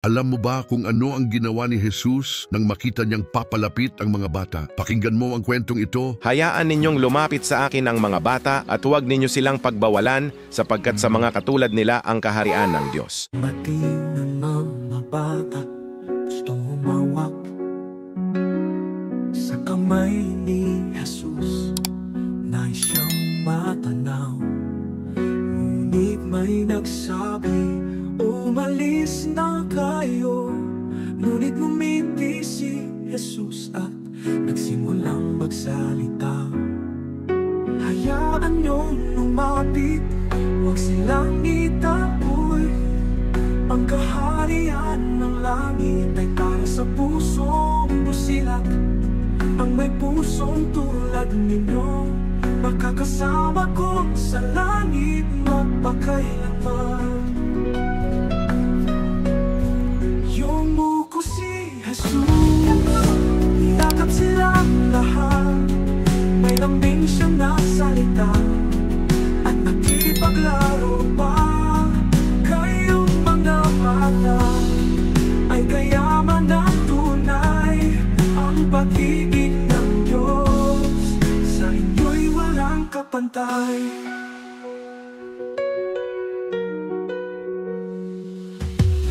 Alam mo ba kung ano ang ginawa ni Jesus nang makita niyang papalapit ang mga bata? Pakinggan mo ang kwentong ito. Hayaan ninyong lumapit sa akin ang mga bata at huwag ninyo silang pagbawalan sapagkat sa mga katulad nila ang kaharian ng Diyos. Matingin ang mga bata, gustong humawak sa kamay ni Jesus, nais siyang matanaw. Ngunit may nagsabi, umalis na kayo. Ngunit ngumiti si Jesus at nagsimulang magsalita. Hayaan niyong lumapit, huwag silang itaboy. Ang kaharian ng langit ay para sa pusong busilak. Ang may pusong tulad ninyo, makakasama ko sa langit magpakailanman. Yung muko si Jesus, yakap silang lahat. May lambing siyang nasalita at nakipaglaro pa. Kayong mga bata ay kayaman ng tunay. Ang pag-ibig ng Diyos sa inyo'y walang kapantay.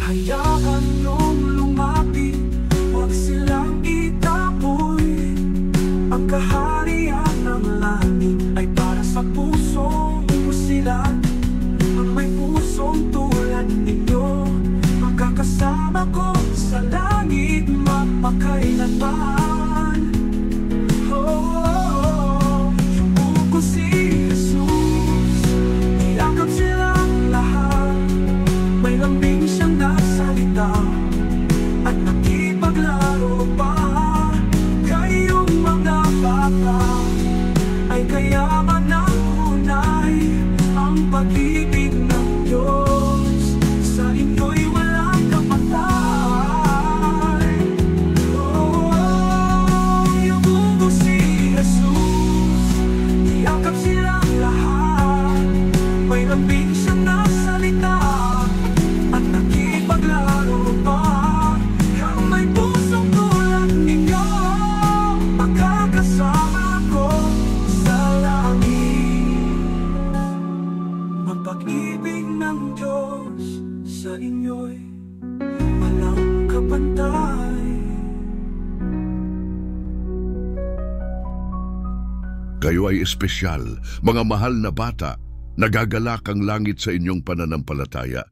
Hayaan niyong lumapit, huwag silang itaboy. Ang kaharian ng langit ay para sa pusong busilak. Ang may pusong tulad ninyo, makakasama ko sa langit magpakailanman. Yung buko si Jesus, niyakap silang lahat. May lambing siyang nasalita at nakipaglaro pa. Kayong mga bata ay kayaman ng tunay. Ang pag-ibig ng Diyos sa inyo'y walang kapantay. Yung buko si Jesus, niyakap silang lahat. May lambing siyang nasalita at nakipaglaro pa. Ang may pusong tulad ninyo, makakasama ko sa langit. Magpag-ibig ng Diyos sa inyo'y walang kapantay. Kayo ay espesyal, mga mahal na bata. Nagagalak ang langit sa inyong pananampalataya.